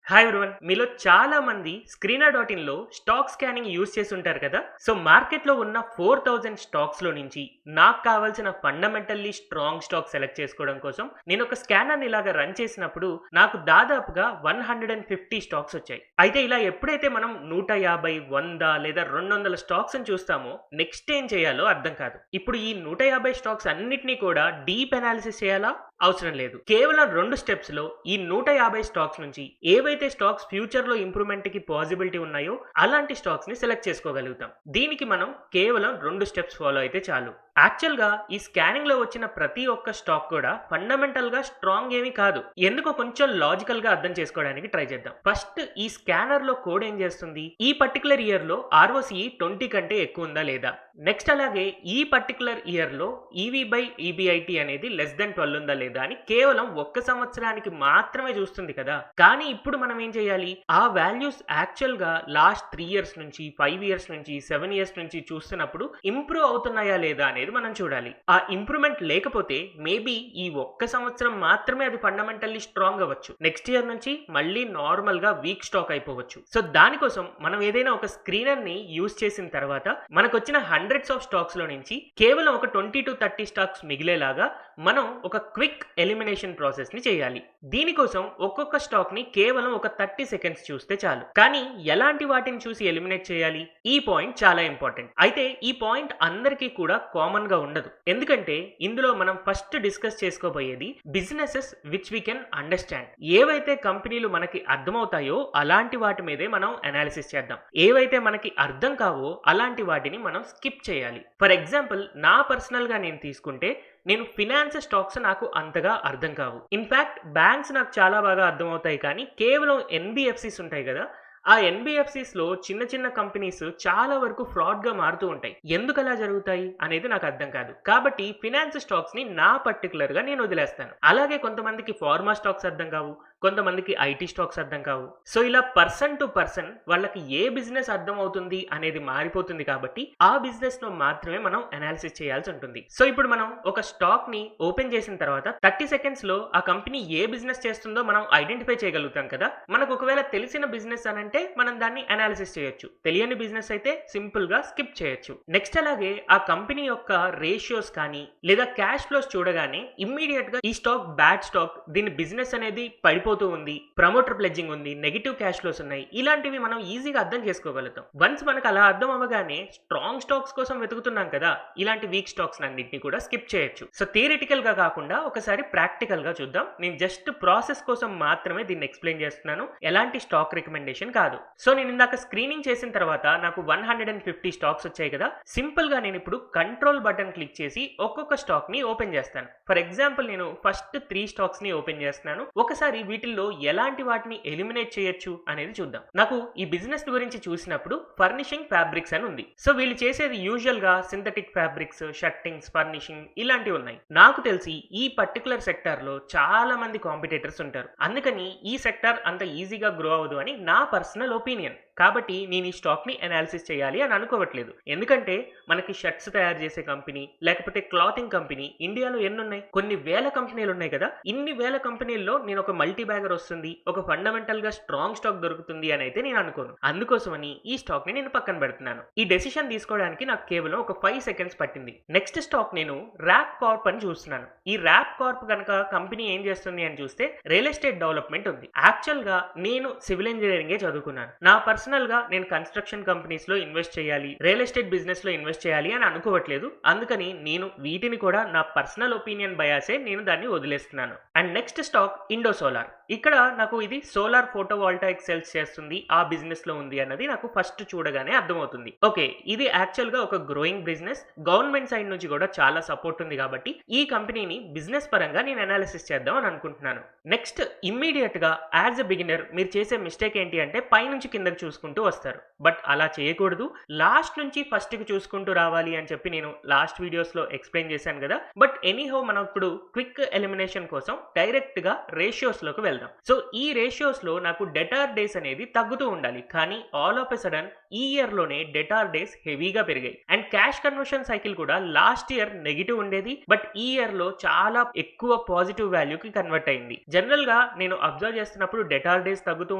Hi everyone. మీలో చాలా మంది స్క్రీనర్ డాట్ ఇన్లో స్టాక్ స్కానింగ్ యూజ్ చేసి ఉంటారు కదా. సో మార్కెట్లో ఉన్న 4000 స్టాక్స్లో నుంచి నాకు కావాల్సిన ఫండమెంటల్లీ స్ట్రాంగ్ స్టాక్ సెలెక్ట్ చేసుకోవడం కోసం నేను ఒక స్కానర్ని ఇలాగా రన్ చేసినప్పుడు నాకు దాదాపుగా 150 స్టాక్స్ వచ్చాయి. అయితే ఇలా ఎప్పుడైతే మనం 150, 100 లేదా 200 స్టాక్స్ చూస్తామో నెక్స్ట్ ఏం చేయాలో అర్థం కాదు. ఇప్పుడు ఈ 150 స్టాక్స్ అన్నిటినీ కూడా డీప్ అనాలిసిస్ చేయాలా? అవసరం లేదు. కేవలం 2 స్టెప్స్ లో ఈ 150 స్టాక్స్ నుంచి ఏవైతే స్టాక్స్ ఫ్యూచర్ లో ఇంప్రూవ్మెంట్ కి పాసిబిలిటీ ఉన్నాయో అలాంటి స్టాక్స్ ని సెలెక్ట్ చేసుకోగలుగుతాం. దీనికి మనం కేవలం 2 స్టెప్స్ ఫాలో అయితే చాలు. యాక్చువల్ గా ఈ స్కానింగ్ లో వచ్చిన ప్రతి ఒక్క స్టాక్ కూడా ఫండమెంటల్ గా స్ట్రాంగ్ ఏమీ కాదు. ఎందుకో కొంచెం లాజికల్ గా అర్థం చేసుకోవడానికి ట్రై చేద్దాం. ఫస్ట్ ఈ స్కానర్ లో కోడ్ ఏం చేస్తుంది, ఈ పర్టికులర్ ఇయర్ లో ROCE 20 కంటే ఎక్కువ ఉందా లేదా. నెక్స్ట్ అలాగే ఈ పర్టికులర్ ఇయర్ లో EV/EBIT అనేది లెస్ దెన్ 12 ఉందా లేదా అని కేవలం ఒక్క సంవత్సరానికి మాత్రమే చూస్తుంది కదా. కానీ ఇప్పుడు మనం ఏం చేయాలి, ఆ వాల్యూస్ యాక్చువల్ గా లాస్ట్ 3 ఇయర్స్ నుంచి 5 ఇయర్స్ నుంచి 7 ఇయర్స్ నుంచి చూస్తున్నప్పుడు ఇంప్రూవ్ అవుతున్నాయా లేదా అనేది మనం చూడాలి. ఆ ఇంప్రూవ్మెంట్ లేకపోతే మేబీ ఈ ఒక్క సంవత్సరం మాత్రమే అది ఫండమెంటల్లీ స్ట్రాంగ్ అవ్వచ్చు. నెక్స్ట్ ఇయర్ నుంచి మళ్ళీ నార్మల్ గా వీక్ స్టాక్ అయిపోవచ్చు. సో దానికోసం మనం ఏదైనా ఒక స్క్రీనర్ ని యూజ్ చేసిన తర్వాత మనకు వచ్చిన హండ్రెడ్స్ ఆఫ్ స్టాక్స్ లో నుంచి కేవలం ఒక 20 to 30 స్టాక్స్ మిగిలేలాగా మనం ఒక క్విక్ ఎలిమినేషన్ ప్రాసెస్ ని చేయాలి. దీనికోసం ఒక్కొక్క స్టాక్ ని కేవలం ఒక 30 సెకండ్స్ చూస్తే చాలు. కానీ ఎలాంటి వాటిని చూసి ఎలిమినేట్ చేయాలి, ఈ పాయింట్ చాలా ఇంపార్టెంట్. అయితే ఈ పాయింట్ అందరికీ కూడా కామన్ గా ఉండదు. ఎందుకంటే ఇందులో మనం ఫస్ట్ డిస్కస్ చేసుకోబోయేది businesses which we can understand. ఏవైతే కంపెనీలు మనకి అర్థమవుతాయో అలాంటి వాటి మీదే మనం అనాలిసిస్ చేద్దాం. ఏవైతే మనకి అర్థం కావో అలాంటి వాటిని మనం స్కిప్ చేయాలి. ఫర్ ఎగ్జాంపుల్ నా పర్సనల్ గా నేను తీసుకుంటే నేను ఫినాన్స్ స్టాక్స్ నాకు అంతగా అర్థం కావు. ఇన్ఫాక్ట్ బ్యాంక్స్ నాకు చాలా బాగా అర్థం అవుతాయి. కానీ కేవలం NBFCs ఉంటాయి కదా, ఆ NBFCs లో చిన్న చిన్న కంపెనీస్ చాలా వరకు ఫ్రాడ్ గా మారుతూ ఉంటాయి. ఎందుకు అలా జరుగుతాయి అనేది నాకు అర్థం కాదు. కాబట్టి ఫినాన్స్ స్టాక్స్ ని నా పర్టికులర్ గా నేను వదిలేస్తాను. అలాగే కొంతమందికి ఫార్మా స్టాక్స్ అర్థం కావు, కొంతమందికి IT స్టాక్స్ అర్థం కావు. సో ఇలా పర్సన్ టు పర్సన్ వాళ్ళకి ఏ బిజినెస్ అర్థం అవుతుంది అనేది మారిపోతుంది. కాబట్టి ఆ బిజినెస్ లో మాత్రమే మనం అనాలిసిస్ చేయాల్సి ఉంటుంది. సో ఇప్పుడు మనం ఒక స్టాక్ ని ఓపెన్ చేసిన తర్వాత 30 సెకండ్స్ లో ఆ కంపెనీ ఏ బిజినెస్ చేస్తుందో మనం ఐడెంటిఫై చేయగలుగుతాం కదా. మనకు ఒకవేళ తెలిసిన బిజినెస్ అనంటే మనం దాన్ని అనాలిసిస్ చేయొచ్చు. తెలియని బిజినెస్ అయితే సింపుల్ గా స్కిప్ చేయొచ్చు. నెక్స్ట్ అలాగే ఆ కంపెనీ యొక్క రేషియోస్ కానీ లేదా క్యాష్ ఫ్లోస్ చూడగానే ఇమ్మీడియట్ గా ఈ స్టాక్ బ్యాడ్ స్టాక్, దీని బిజినెస్ అనేది పడిపోతూ ఉంది, ప్రమోటర్ ప్లెడ్జింగ్ ఉంది, నెగిటివ్ క్యాష్ ఫ్లోస్ ఉన్నాయి, ఇలాంటివి మనం ఈజీగా అర్థం చేసుకోగలుగుతాం. వన్స్ మనకు అలా అర్థం అవ్వగానే స్ట్రాంగ్ స్టాక్స్ కోసం వెతుకుతున్నాం కదా, ఇలాంటి వీక్ స్టాక్స్ అన్నింటినీ కూడా స్కిప్ చేయొచ్చు. సో థియరిటికల్ గా కాకుండా ఒకసారి ప్రాక్టికల్ గా చూద్దాం. నేను జస్ట్ ప్రాసెస్ కోసం మాత్రమే దీన్ని ఎక్స్ప్లెయిన్ చేస్తున్నాను, ఎలాంటి స్టాక్ రికమెండేషన్ కాదు. సో నేను ఇందాక స్క్రీనింగ్ చేసిన తర్వాత నాకు 150 స్టాక్స్ వచ్చాయి కదా. సింపుల్ గా నేను ఇప్పుడు కంట్రోల్ బటన్ క్లిక్ చేసి ఒక్కొక్క స్టాక్ ని ఓపెన్ చేస్తాను. ఫర్ ఎగ్జాంపుల్ నేను ఫస్ట్ 3 స్టాక్స్ ని ఓపెన్ చేస్తున్నాను. ఒకసారి వీటిల్లో ఎలాంటి వాటిని ఎలిమినేట్ చేయొచ్చు అనేది చూద్దాం. నాకు ఈ బిజినెస్ గురించి చూసినప్పుడు ఫర్నిషింగ్ ఫ్యాబ్రిక్స్ అని ఉంది. సో వీళ్ళు చేసేది యూజువల్ గా సింథటిక్ ఫ్యాబ్రిక్స్, షర్టింగ్స్, ఫర్నిషింగ్ ఇలాంటివి ఉన్నాయి. నాకు తెలిసి ఈ పర్టికులర్ సెక్టార్ లో చాలా మంది కాంపిటేటర్స్ ఉంటారు. అందుకని ఈ సెక్టార్ అంత ఈజీగా గ్రో అవ్వదు అని నా పర్సనల్ ఒపీనియన్. కాబట్టి నేను ఈ స్టాక్ ని అనాలిసిస్ చేయాలి అని అనుకోవట్లేదు. ఎందుకంటే మనకి షర్ట్స్ తయారు చేసే కంపెనీ లేకపోతే క్లాతింగ్ కంపెనీ ఇండియాలో ఎన్ని ఉన్నాయి, కొన్ని వేల కంపెనీలు ఉన్నాయి కదా. ఇన్ని వేల కంపెనీల్లో నేను ఒక మల్టీ బ్యాగర్ వస్తుంది, ఒక ఫండమెంటల్ గా స్ట్రాంగ్ స్టాక్ దొరుకుతుంది అని అయితే నేను అనుకోను. అందుకోసమని ఈ స్టాక్ ని నేను పక్కన పెడుతున్నాను. ఈ డెసిషన్ తీసుకోవడానికి నాకు కేవలం ఒక 5 సెకండ్స్ పట్టింది. నెక్స్ట్ స్టాక్ నేను ర్యాప్ కార్ప్ అని చూస్తున్నాను. ఈ ర్యాప్ కార్ప్ కనుక కంపెనీ ఏం చేస్తుంది అని చూస్తే రియల్ ఎస్టేట్ డెవలప్మెంట్ ఉంది. యాక్చువల్ గా నేను సివిల్ ఇంజనీరింగే చదువుకున్నాను. నా పర్సనల్ గా నేను కన్స్ట్రక్షన్ కంపెనీస్ లో ఇన్వెస్ట్ చేయాలి, రియల్ ఎస్టేట్ బిజినెస్ లో ఇన్వెస్ట్ చేయాలి అని అనుకోవట్లేదు. అందుకని నేను వీటిని కూడా నా పర్సనల్ ఒపీనియన్ బయాసే నేను దాన్ని వదిలేస్తున్నాను. And next stock Indo solar. ఇక్కడ నాకు ఇది సోలార్ ఫోటోవాల్టాయిక్ సెల్స్ చేస్తుంది, ఆ బిజినెస్ లో ఉంది అన్నది నాకు ఫస్ట్ చూడగానే అర్థమవుతుంది. ఓకే, ఇది యాక్చువల్ గా ఒక గ్రోయింగ్ బిజినెస్, గవర్నమెంట్ సైడ్ నుంచి కూడా చాలా సపోర్ట్ ఉంది. కాబట్టి ఈ కంపెనీని బిజినెస్ పరంగా నేను అనాలిసిస్ చేద్దాం అని అనుకుంటున్నాను. నెక్స్ట్ ఇమ్మీడియట్ గా యాజ్ ఎ బిగినర్ మీరు చేసే మిస్టేక్ ఏంటి అంటే పైనుంచి కిందకి చూసుకుంటూ వస్తారు. బట్ అలా చేయకూడదు, లాస్ట్ నుంచి ఫస్ట్ కి చూసుకుంటూ రావాలి అని చెప్పి నేను లాస్ట్ వీడియోస్ లో ఎక్స్ప్లెయిన్ చేశాను కదా. బట్ ఎనీహౌ మనం ఇప్పుడు క్విక్ ఎలిమినేషన్ కోసం డైరెక్ట్ గా రేషియోస్ లోకి వెళ్దాం. వెళ్దాం. సో ఈ రేషియోస్ లో నాకు డెటార్ డేస్ అనేది తగ్గుతూ ఉండాలి, కానీ ఆల్ ఆఫ్ ఎ సడన్ ఈ ఇయర్ లోనే డెటార్ డేస్ హెవీగా పెరిగాయి. అండ్ క్యాష్ కన్వర్షన్ సైకిల్ కూడా లాస్ట్ ఇయర్ నెగిటివ్ ఉండేది, బట్ ఈ ఇయర్ లో చాలా ఎక్కువ పాజిటివ్ వాల్యూకి కన్వర్ట్ అయింది. జనరల్ గా నేను అబ్జర్వ్ చేస్తున్నప్పుడు డెటార్ డేస్ తగ్గుతూ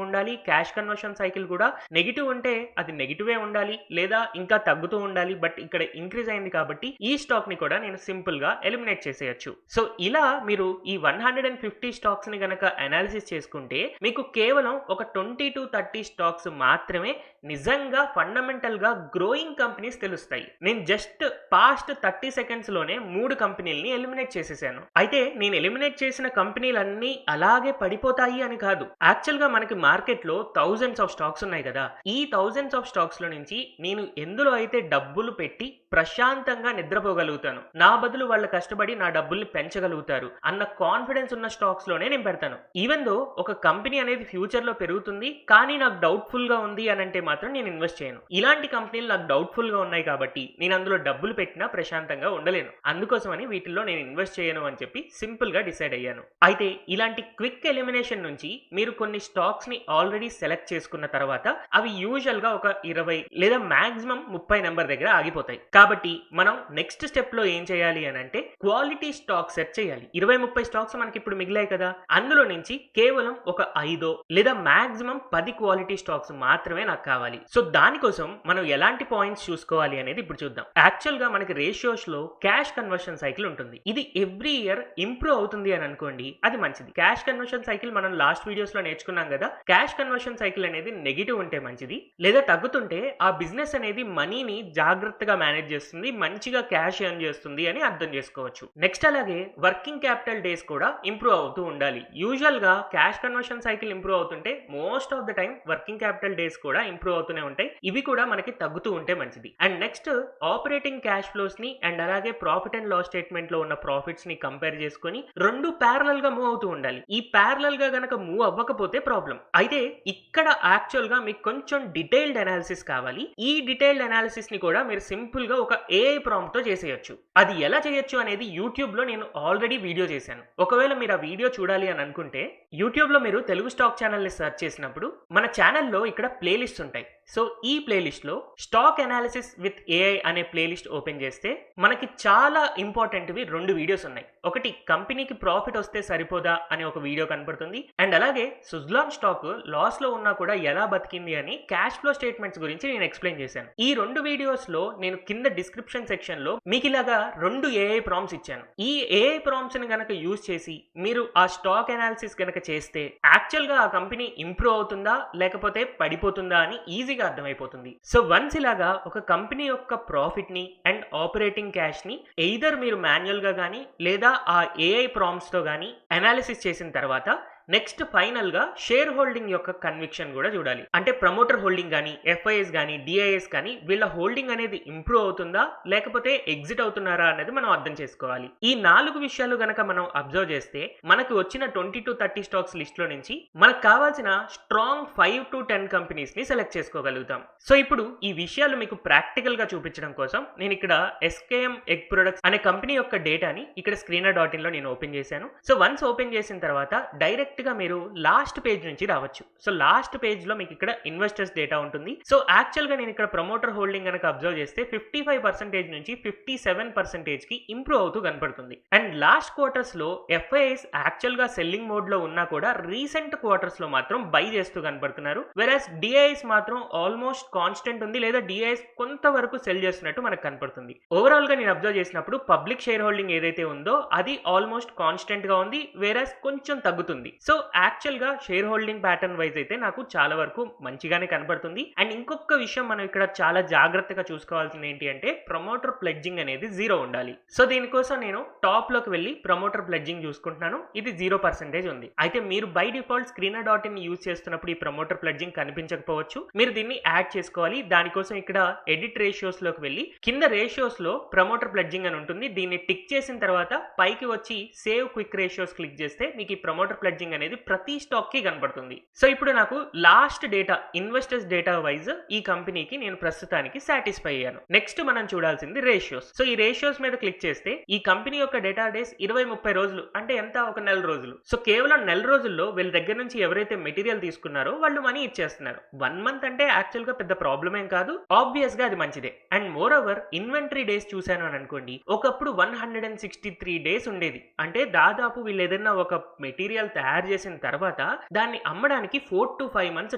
ఉండాలి, క్యాష్ కన్వర్షన్ సైకిల్ కూడా నెగిటివ్ ఉంటే అది నెగిటివే ఉండాలి లేదా ఇంకా తగ్గుతూ ఉండాలి, బట్ ఇక్కడ ఇంక్రీజ్ అయింది కాబట్టి ఈ స్టాక్ ని కూడా నేను సింపుల్ గా ఎలిమినేట్ చేసేయచ్చు. సో ఇలా మీరు ఈ 150 స్టాక్స్ ని గనక అనాలిసిస్ చేసుకుంటే మీకు కేవలం ఒక 20 to 30 స్టాక్స్ మాత్రమే నిజంగా ఫండమెంటల్ గా గ్రోయింగ్ కంపెనీస్ తెలుస్తాయి. నేను జస్ట్ పాస్ట్ 30 సెకండ్స్ లోనే 3 కంపెనీలని ఎలిమినేట్ చేసేసాను. అయితే నేను ఎలిమినేట్ చేసిన కంపెనీలన్నీ అలాగే పడిపోతాయి అని కాదు. యాక్చువల్ గా మనకి మార్కెట్ లో థౌజండ్స్ ఆఫ్ స్టాక్స్ ఉన్నాయి కదా, ఈ థౌజండ్స్ ఆఫ్ స్టాక్స్ లో నుంచి నేను ఎందులో అయితే డబ్బులు పెట్టి ప్రశాంతంగా నిద్రపోగలుగుతాను, నా బదులు వాళ్ళు కష్టపడి నా డబ్బుల్ని పెంచగలుగుతారు అన్న కాన్ఫిడెన్స్ ఉన్న స్టాక్స్ లోనే నేను పెడతాను. ఈవెన్ దో ఒక కంపెనీ అనేది ఫ్యూచర్ లో పెరుగుతుంది కానీ నాకు డౌట్ఫుల్ గా ఉంది అని అంటే మాత్రం నేను ఇన్వెస్ట్ చేయను. ఇలాంటి కంపెనీలు నాకు డౌట్ఫుల్ గా ఉన్నాయి కాబట్టి నేను అందులో డబ్బులు పెట్టినా ప్రశాంతంగా ఉండలేను, అందుకోసమని వీటిల్లో నేను ఇన్వెస్ట్ చేయను అని చెప్పి సింపుల్ గా డిసైడ్ అయ్యాను. అయితే ఇలాంటి క్విక్ ఎలిమినేషన్ నుంచి మీరు కొన్ని స్టాక్స్ ని ఆల్రెడీ సెలెక్ట్ చేసుకున్న తర్వాత అవి యూజువల్ గా ఒక 20 లేదా మాక్సిమం 30 నెంబర్ దగ్గర ఆగిపోతాయి. కాబట్టి మనం నెక్స్ట్ స్టెప్ లో ఏం చేయాలి అని అంటే క్వాలిటీ స్టాక్ సెట్ చేయాలి. 20-30 స్టాక్స్ మనకి ఇప్పుడు మిగిలాయి కదా, అందులో నుంచి కేవలం ఒక 5 లేదా మాక్సిమం 10 క్వాలిటీ స్టాక్స్ మాత్రమే నాకు కావాలి. సో దానికోసం మనం ఎలాంటి పాయింట్స్ చూసుకోవాలి అనేది ఇప్పుడు చూద్దాం. యాక్చువల్ గా మనకి రేషియోస్ లో క్యాష్ కన్వర్షన్ సైకిల్ ఉంటుంది. ఇది ఎవ్రీ ఇయర్ ఇంప్రూవ్ అవుతుంది అని అనుకోండి, అది మంచిది. క్యాష్ కన్వర్షన్ సైకిల్ మనం లాస్ట్ వీడియోస్ లో నేర్చుకున్నాం కదా, క్యాష్ కన్వర్షన్ సైకిల్ అనేది నెగిటివ్ ఉంటే మంచిది, లేదా తగ్గుతుంటే ఆ బిజినెస్ అనేది మనీని జాగ్రత్తగా మేనేజ్ చేస్తుంది, మంచిగా క్యాష్ ఎర్న్ చేస్తుంది అని అర్థం చేసుకోవచ్చు. నెక్స్ట్ అలాగే వర్కింగ్ క్యాపిటల్ డేస్ కూడా ఇంప్రూవ్ అవుతూ ఉండాలి. యూజువల్ గా క్యాష్ కన్వర్షన్ సైకిల్ ఇంప్రూవ్ అవుతుంటే most of the time working capital days కూడా ఇంప్రూవ్ అవుతూనే ఉంటాయి, ఇవి కూడా మనకి తగ్గుతూ ఉంటే మంచిది. And next operating cash flows ని అండ్ అలాగే ప్రాఫిట్ అండ్ లాస్ స్టేట్మెంట్ లో ఉన్న ప్రాఫిట్స్ ని కంపేర్ చేసుకొని రెండు ప్యారలల్ గా మూవ్ అవుతూ ఉండాలి. ఈ ప్యారలల్ గా గనక మూవ్ అవ్వకపోతే ప్రాబ్లం. అయితే ఇక్కడ యాక్చువల్ గా మీకు కొంచెం డీటెయిల్డ్ అనాలిసిస్ కావాలి. ఈ డీటెయిల్డ్ అనాలిసిస్ ని కూడా మీరు సింపుల్ గా ఒక AI ప్రాంప్ట్ తో చేసేయచ్చు. అది ఎలా చేయొచ్చు అనేది యూట్యూబ్ లో నేను ఆల్రెడీ వీడియో చేశాను. ఒకవేళ మీరు ఆ వీడియో చూడాలి అని అనుకుంటే యూట్యూబ్ లో మీరు తెలుగు స్టాక్ ఛానల్ ని సెర్చ్ చేసినప్పుడు మన ఛానల్లో ఇక్కడ ప్లేలిస్ట్ ఉంటాయి. సో ఈ ప్లేలిస్ట్ లో స్టాక్ అనాలిసిస్ విత్ AI అనే ప్లేలిస్ట్ ఓపెన్ చేస్తే మనకి చాలా ఇంపార్టెంట్వి 2 వీడియోస్ ఉన్నాయి. ఒకటి కంపెనీకి ప్రాఫిట్ వస్తే సరిపోదా అనే ఒక వీడియో కనపడుతుంది, అండ్ అలాగే సుజ్లాన్ స్టాక్ లాస్ లో ఉన్నా కూడా ఎలా బతికింది అని క్యాష్ ఫ్లో స్టేట్మెంట్స్ గురించి నేను ఎక్స్ప్లెయిన్ చేశాను. ఈ 2 వీడియోస్ లో నేను కింద డిస్క్రిప్షన్ సెక్షన్ లో మీకు ఇలాగా 2 AI ప్రాంప్ట్స్ ఇచ్చాను. ఈ AI ప్రాంప్ట్స్ ని గనక యూజ్ చేసి మీరు ఆ స్టాక్ అనాలిసిస్ గనక చేస్తే యాక్చువల్ గా ఆ కంపెనీ ఇంప్రూవ్ అవుతుందా లేకపోతే పడిపోతుందా అని ఈజీగా అర్థమైపోతుంది. సో వన్స్ ఇలాగా ఒక కంపెనీ యొక్క ప్రాఫిట్ ని అండ్ ఆపరేటింగ్ క్యాష్ ని ఎయిదర్ మీరు మాన్యువల్ గా గానీ లేదా ఆ AI ప్రాంప్ట్స్ తో గానీ అనాలిసిస్ చేసిన తర్వాత నెక్స్ట్ ఫైనల్ గా షేర్ హోల్డింగ్ యొక్క కన్విక్షన్ కూడా చూడాలి. అంటే ప్రమోటర్ హోల్డింగ్ గానీ FIS గానీ DIS కానీ వీళ్ళ హోల్డింగ్ అనేది ఇంప్రూవ్ అవుతుందా లేకపోతే ఎగ్జిట్ అవుతున్నారా అనేది మనం అర్థం చేసుకోవాలి. ఈ 4 విషయాలు గనక మనం అబ్జర్వ్ చేస్తే మనకు వచ్చిన 20 to 30 స్టాక్స్ లిస్ట్ లో నుంచి మనకు కావాల్సిన స్ట్రాంగ్ 5 to 10 కంపెనీస్ ని సెలెక్ట్ చేసుకోగలుగుతాం. సో ఇప్పుడు ఈ విషయాలు మీకు ప్రాక్టికల్ గా చూపించడం కోసం నేను ఇక్కడ SKM ఎగ్ ప్రొడక్ట్స్ అనే కంపెనీ యొక్క డేటాని ఇక్కడ screener.in లో నేను ఓపెన్ చేశాను. సో వన్స్ ఓపెన్ చేసిన తర్వాత డైరెక్ట్ గా మీరు లాస్ట్ పేజ్ నుంచి రావచ్చు. సో లాస్ట్ పేజ్ లో మీకు ఇక్కడ ఇన్వెస్టర్స్ డేటా ఉంటుంది. సో యాక్చువల్ గా నేను ఇక్కడ ప్రమోటర్ హోల్డింగ్ కనుక అబ్జర్వ్ చేస్తే 55% నుంచి 57% కి ఇంప్రూవ్ అవుతూ కనపడుతుంది. అండ్ లాస్ట్ క్వార్టర్స్ లో FIS యాక్చువల్ గా సెల్లింగ్ మోడ్ లో ఉన్నా కూడా రీసెంట్ క్వార్టర్స్ లో మాత్రం బై చేస్తూ కనపడుతున్నారు. వెరాస్ DIS మాత్రం ఆల్మోస్ట్ కాన్స్టెంట్ ఉంది, లేదా DIS కొంతవరకు సెల్ చేస్తున్నట్టు మనకు కనపడుతుంది. ఓవరాల్ గా నేను అబ్జర్వ్ చేసినప్పుడు పబ్లిక్ షేర్ హోల్డింగ్ ఏదైతే ఉందో అది ఆల్మోస్ట్ కాన్స్టెంట్ గా ఉంది, వెరాస్ కొంచెం తగ్గుతుంది. సో యాక్చువల్ గా షేర్ హోల్డింగ్ ప్యాటర్న్ వైజ్ అయితే నాకు చాలా వరకు మంచిగానే కనబడుతుంది. అండ్ ఇంకొక విషయం మనం ఇక్కడ చాలా జాగ్రత్తగా చూసుకోవాల్సింది ఏంటి అంటే ప్రమోటర్ ప్లెడ్జింగ్ అనేది 0 ఉండాలి. సో దీనికోసం నేను టాప్ లోకి వెళ్ళి ప్రమోటర్ ప్లెడ్జింగ్ చూసుకుంటున్నాను, ఇది 0% ఉంది. అయితే మీరు బై డిఫాల్ట్ screener.in యూజ్ చేస్తున్నప్పుడు ఈ ప్రమోటర్ ప్లెడ్జింగ్ కనిపించకపోవచ్చు, మీరు దీన్ని యాడ్ చేసుకోవాలి. దానికోసం ఇక్కడ ఎడిట్ రేషియోస్ లోకి వెళ్ళి కింద రేషియోస్ లో ప్రమోటర్ ప్లెడ్జింగ్ అని ఉంటుంది, దీన్ని టిక్ చేసిన తర్వాత పైకి వచ్చి సేవ్ క్విక్ రేషియోస్ క్లిక్ చేస్తే మీకు ఈ ప్రమోటర్ ప్లెడ్జింగ్ అనేది ప్రతి స్టాక్ కి కనబడుతుంది. సో ఇప్పుడు నాకు last data investors data wise ఈ కంపెనీకి నేను ప్రస్తుతానికి సాటిస్ఫై అయ్యాను. నెక్స్ట్ మనం చూడాల్సింది రేషియోస్. సో ఈ రేషియోస్ మీద క్లిక్ చేస్తే ఈ కంపెనీ యొక్క డేటా డేస్ 20-30 రోజులు, అంటే ఎంత, ఒక నెల రోజులు. సో కేవలం నెల రోజుల్లో వీళ్ళ దగ్గర నుంచి ఎవరైతే మెటీరియల్ తీసుకున్నారో వాళ్ళు మనీ ఇచ్చేస్తున్నారు. 1 మంత్ అంటే యాక్చువల్ గా పెద్ద ప్రాబ్లం ఏం కాదు, ఆబ్వియస్ గా అది మంచిదే. And more over inventory days చూశాను అని అనుకోండి, ఒకప్పుడు 163 డేస్ ఉండేది. అంటే దాదాపు వీళ్ళు ఏదైనా ఒక మెటీరియల్ తయారు చేసిన తర్వాత దాన్ని అమ్మడానికి 4 to 5 months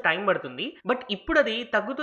టైం పడుతుంది. బట్ ఇప్పుడు అది తగ్గుతూ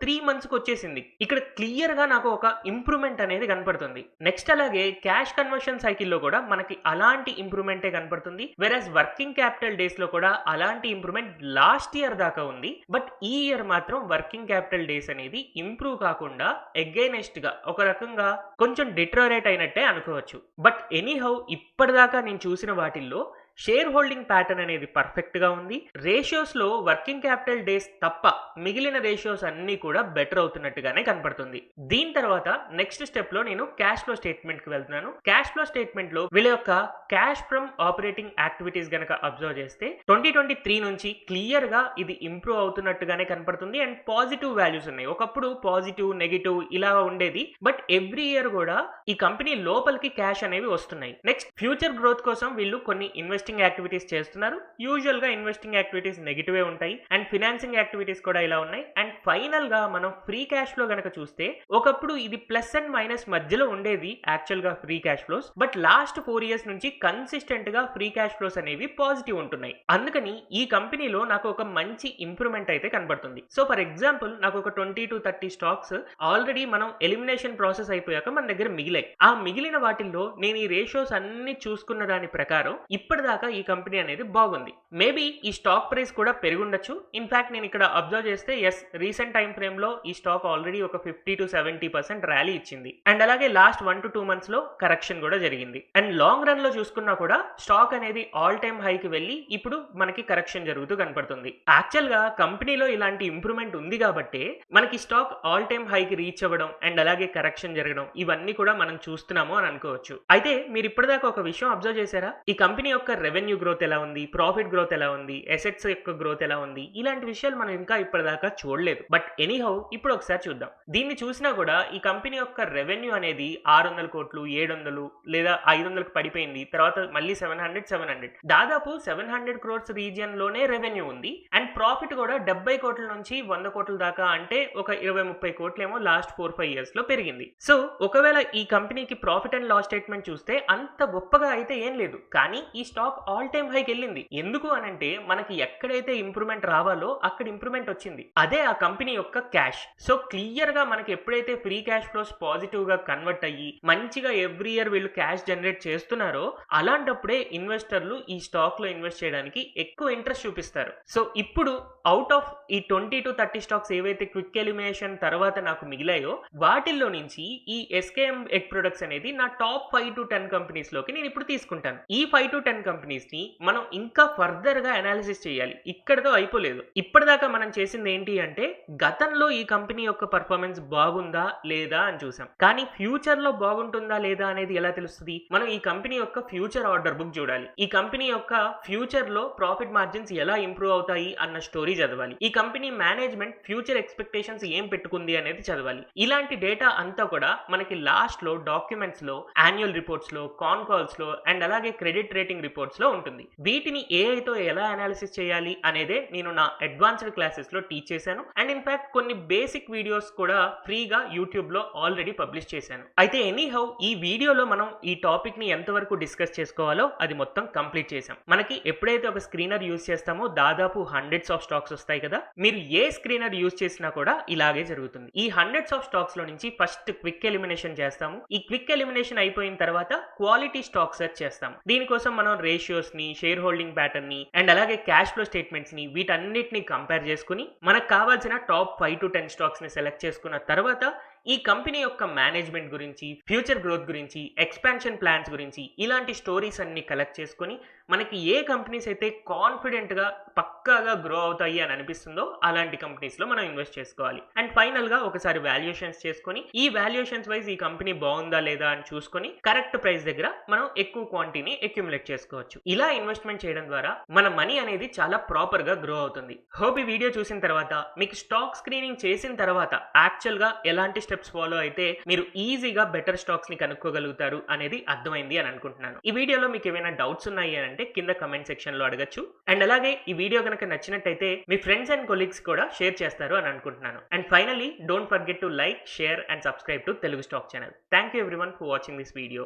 3 months కి వచ్చేసింది. ఇక్కడ క్లియర్ గా నాకు ఒక ఇంప్రూవ్మెంట్ అనేది కనపడుతుంది. నెక్స్ట్ అలాగే క్యాష్ కన్వర్షన్ సైకిల్లో కూడా మనకి అలాంటి ఇంప్రూవ్మెంటే కనపడుతుంది. వెరాజ్ వర్కింగ్ క్యాపిటల్ డేస్ లో కూడా అలాంటి ఇంప్రూవ్మెంట్ లాస్ట్ ఇయర్ దాకా ఉంది. బట్ ఈ ఇయర్ మాత్రం వర్కింగ్ క్యాపిటల్ డేస్ అనేది ఇంప్రూవ్ కాకుండా ఎగైనెస్ట్ గా ఒక రకంగా కొంచెం డిట్రోరేట్ అయినట్టే అనుకోవచ్చు. బట్ ఎనీహౌ ఇప్పటిదాకా నేను చూసిన వాటిల్లో షేర్ హోల్డింగ్ ప్యాటర్న్ అనేది పర్ఫెక్ట్ గా ఉంది. రేషియోస్ లో వర్కింగ్ క్యాపిటల్ డేస్ తప్ప మిగిలిన రేషియోస్ అన్ని కూడా బెటర్ అవుతున్నట్టుగానే కనపడుతుంది. దీని తర్వాత నెక్స్ట్ స్టెప్ లో నేను క్యాష్ ఫ్లో స్టేట్మెంట్ కి వెళ్తున్నాను. క్యాష్ ఫ్లో స్టేట్మెంట్ లో వీళ్ళ యొక్క క్యాష్ ఫ్రమ్ ఆపరేటింగ్ యాక్టివిటీస్ గనక అబ్జర్వ్ చేస్తే 2023 నుంచి క్లియర్ గా ఇది ఇంప్రూవ్ అవుతున్నట్టుగానే కనపడుతుంది. అండ్ పాజిటివ్ వాల్యూస్ ఉన్నాయి. ఒకప్పుడు పాజిటివ్, నెగిటివ్ ఇలా ఉండేది. బట్ ఎవ్రీ ఇయర్ కూడా ఈ కంపెనీ లోపలికి క్యాష్ అనేవి వస్తున్నాయి. నెక్స్ట్ ఫ్యూచర్ గ్రోత్ కోసం వీళ్ళు కొన్ని ఇన్వెస్టింగ్ యాక్టివిటీస్ చేస్తున్నారు. యూజువల్ గా ఇన్వెస్టింగ్ యాక్టివిటీస్ నెగిటివే ఉంటాయి. అండ్ ఫినాన్సింగ్ యాక్టివిటీస్ కూడా ఇలా ఉన్నాయి. అండ్ ఫైనల్ గా మనం ఫ్రీ క్యాష్ ఫ్లో గనక చూస్తే ఒకప్పుడు ఇది ప్లస్ అండ్ మైనస్ మధ్యలో ఉండేది యాక్చువల్ గా free cash flows. But last 4 years నుంచి కన్సిస్టెంట్ గా ఫ్రీ క్యాష్ ఫ్లోస్ అనేవి పాజిటివ్ ఉంటున్నాయి. అందుకని ఈ కంపెనీలో నాకు ఒక మంచి ఇంప్రూవ్మెంట్ అయితే కనబడుతుంది. సో ఫర్ ఎగ్జాంపుల్ నాకు ఒక 20 to 30 స్టాక్స్ ఆల్రెడీ మనం ఎలిమినేషన్ ప్రాసెస్ అయిపోయాక మన దగ్గర మిగిలాయి. ఆ మిగిలిన వాటిల్లో నేను ఈ రేషియోస్ అన్ని చూసుకున్న దాని ప్రకారం ఇప్పటిదాకా ఈ కంపెనీ అనేది బాగుంది. మేబీ ఈ స్టాక్ ప్రైస్ కూడా పెరుగుండొచ్చు. ఇన్ఫాక్ట్ నేను ఇక్కడ అబ్జర్వ్ చేస్తే రీసెంట్ టైం ఫ్రేమ్ లో ఈ స్టాక్ ఆల్రెడీ ఒక 50 to 70% ర్యాలీ ఇచ్చింది. అండ్ అలాగే లాస్ట్ 1 to 2 months లో కరెక్షన్ కూడా జరిగింది. అండ్ లాంగ్ రన్ లో చూసుకున్నా కూడా స్టాక్ అనేది ఆల్ టైమ్ హైకి వెళ్ళి ఇప్పుడు మనకి కరెక్షన్ జరుగుతూ కనపడుతుంది. యాక్చువల్ గా కంపెనీలో ఇలాంటి ఇంప్రూవ్మెంట్ ఉంది కాబట్టి మనకి స్టాక్ ఆల్ టైమ్ హైకి రీచ్ అవ్వడం అండ్ అలాగే కరెక్షన్ జరగడం ఇవన్నీ కూడా మనం చూస్తున్నాము అని అనుకోవచ్చు. అయితే మీరు ఇప్పటిదాకా ఒక విషయం అబ్జర్వ్ చేశారా? ఈ కంపెనీ యొక్క రెవెన్యూ గ్రోత్ ఎలా ఉంది, ప్రాఫిట్ గ్రోత్ ఎలా ఉంది, అసెట్స్ యొక్క గ్రోత్ ఎలా ఉంది, ఇలాంటి విషయాలు మనం ఇంకా ఇప్పటిదాకా చూడలేదు. బట్ ఎనీహౌ ఇప్పుడు ఒకసారి చూద్దాం. దీన్ని చూసినా కూడా ఈ కంపెనీ యొక్క రెవెన్యూ అనేది 600 కోట్లు, 700 లేదా 500కి పడిపోయింది. తర్వాత మళ్ళీ 700 దాదాపు 700 crores రీజియన్ లోనే రెవెన్యూ ఉంది. అండ్ ప్రాఫిట్ కూడా 70 కోట్ల నుంచి 100 కోట్ల దాకా, అంటే ఒక 20-30 కోట్లేమో లాస్ట్ 4-5 years లో పెరిగింది. సో ఒకవేళ ఈ కంపెనీకి ప్రాఫిట్ అండ్ లాస్ స్టేట్మెంట్ చూస్తే అంత గొప్పగా అయితే ఏం లేదు. కానీ ఈ స్టాక్ ఆల్ టైమ్ హైకి వెళ్ళింది. ఎందుకు అనంటే మనకి ఎక్కడైతే ఇంప్రూవ్మెంట్ రావాలో అక్కడ ఇంప్రూవ్మెంట్ వచ్చింది. అదే ఆ కంపెనీ యొక్క క్యాష్. సో క్లియర్ గా మనకి ఎప్పుడైతే ఫ్రీ క్యాష్ ఫ్లోస్ పాజిటివ్ గా కన్వర్ట్ అయ్యి మంచిగా ఎవ్రీ ఇయర్ వీళ్ళు క్యాష్ జనరేట్ చేస్తున్నారో అలాంటప్పుడే ఇన్వెస్టర్లు ఈ స్టాక్ లో ఇన్వెస్ట్ చేయడానికి ఎక్కువ ఇంట్రెస్ట్ చూపిస్తారు. సో ఇప్పుడు అవుట్ ఆఫ్ ఈ 20 to 30 స్టాక్స్ ఏవైతే క్విక్ ఎలిమినేషన్ తర్వాత నాకు మిగిలాయో వాటిల్లో నుంచి ఈ ఎస్కేఎం ఎగ్ ప్రొడక్ట్స్ అనేది నా టాప్ 5 to 10 కంపెనీస్ లోకి నేను ఇప్పుడు తీసుకుంటాను. ఈ 5 to 10 కంపెనీస్ ని మనం ఇంకా ఫర్దర్ గా అనాలిసిస్ చేయాలి. ఇక్కడతో అయిపోలేదు. ఇప్పటిదాకా మనం చేసింది ఏంటి అంటే గతంలో ఈ కంపెనీ యొక్క పర్ఫార్మెన్స్ బాగుందా లేదా అని చూసాం. కానీ ఫ్యూచర్ లో బాగుంటుందా లేదా అనేది ఎలా తెలుస్తుంది? మనం ఈ కంపెనీ యొక్క ఫ్యూచర్ ఆర్డర్ బుక్ చూడాలి. ఈ కంపెనీ యొక్క ఫ్యూచర్ లో ప్రాఫిట్ మార్జిన్స్ ఎలా ఇంప్రూవ్ అవుతాయి అన్న స్టోరీ చదవాలి. ఈ కంపెనీ మేనేజ్మెంట్ ఫ్యూచర్ ఎక్స్పెక్టేషన్స్ ఏం పెట్టుకుంది అనేది చదవాలి. ఇలాంటి డేటా అంతా కూడా మనకి లాస్ట్ లో డాక్యుమెంట్స్ లో, యాన్యువల్ రిపోర్ట్స్ లో, కాన్ కాల్స్ లో అండ్ అలాగే క్రెడిట్ రేటింగ్ రిపోర్ట్స్ లో ఉంటుంది. వీటిని ఏఐతో ఎలా అనాలిసిస్ చేయాలి అనేదే నేను నా అడ్వాన్స్డ్ క్లాసెస్ లో టీచ్ చేశాను. అండ్ ఇన్ఫాక్ట్ కొన్ని బేసిక్ వీడియోస్ కూడా ఫ్రీగా యూట్యూబ్ లో ఆల్రెడీ పబ్లిష్ చేశాను. అయితే ఎనీహౌ ఈ వీడియోలో మనం ఈ టాపిక్ ని ఎంతవరకు డిస్కస్ చేసుకోవాలో అది మొత్తం కంప్లీట్ చేసాం. మనకి ఎప్పుడైతే ఒక స్క్రీనర్ యూజ్ చేస్తామో దాదాపు హండ్రెడ్స్ ఆఫ్ స్టాక్స్ వస్తాయి కదా. మీరు ఏ స్క్రీనర్ యూజ్ చేసినా కూడా ఇలాగే జరుగుతుంది. ఈ హండ్రెడ్స్ ఆఫ్ స్టాక్స్ లో నుంచి ఫస్ట్ క్విక్ ఎలిమినేషన్ చేస్తాము. ఈ క్విక్ ఎలిమినేషన్ అయిపోయిన తర్వాత క్వాలిటీ స్టాక్ సెర్చ్ చేస్తాము. దీనికోసం మనం రేషియోస్ ని, షేర్ హోల్డింగ్ ప్యాటర్న్ ని అండ్ అలాగే క్యాష్ ఫ్లో స్టేట్మెంట్స్ ని వీటన్నిటిని కంపేర్ చేసుకుని మనకు కావాల్సిన టాప్ 5 to 10 స్టాక్స్ ని సెలెక్ట్ చేసుకున్న తర్వాత ఈ కంపెనీ యొక్క మేనేజ్మెంట్ గురించి, ఫ్యూచర్ గ్రోత్ గురించి, ఎక్స్పాన్షన్ ప్లాన్స్ గురించి ఇలాంటి స్టోరీస్ అన్ని కలెక్ట్ చేసుకుని మనకి ఏ కంపెనీస్ అయితే కాన్ఫిడెంట్ గా పక్కా పక్కాగా గ్రో అవుతాయి అని అనిపిస్తుందో అలాంటి కంపెనీస్ లో మనం ఇన్వెస్ట్ చేసుకోవాలి. అండ్ ఫైనల్ గా ఒకసారి వాల్యుయేషన్స్ చేసుకొని ఈ వాల్యుయేషన్స్ వైజ్ ఈ కంపెనీ బాగుందా లేదా అని చూసుకొని కరెక్ట్ ప్రైస్ దగ్గర మనం ఎక్కువ క్వాంటిటీని అక్యుములేట్ చేసుకోవచ్చు. ఇలా ఇన్వెస్ట్మెంట్ చేయడం ద్వారా మన మనీ అనేది చాలా ప్రాపర్ గా గ్రో అవుతుంది. హోప్ ఈ వీడియో చూసిన తర్వాత మీకు స్టాక్ స్క్రీనింగ్ చేసిన తర్వాత యాక్చువల్ గా ఎలాంటి స్టెప్స్ ఫాలో అయితే మీరు ఈజీగా బెటర్ స్టాక్స్ ని కనుక్కోగలుగుతారు అనేది అర్థమైంది అని అనుకుంటున్నాను. ఈ వీడియోలో మీకు ఏమైనా డౌట్స్ ఉన్నాయి అంటే కింద కమెంట్ సెక్షన్ లో అడగచ్చు. అండ్ అలాగే ఈ వీడియో కనుక నచ్చినట్టయితే మీ ఫ్రెండ్స్ అండ్ కొలీగ్స్ కూడా షేర్ చేస్తారు అని అనుకుంటున్నాను. And finally don't forget to like, share and subscribe to Telugu stock channel. Thank you everyone for watching this video.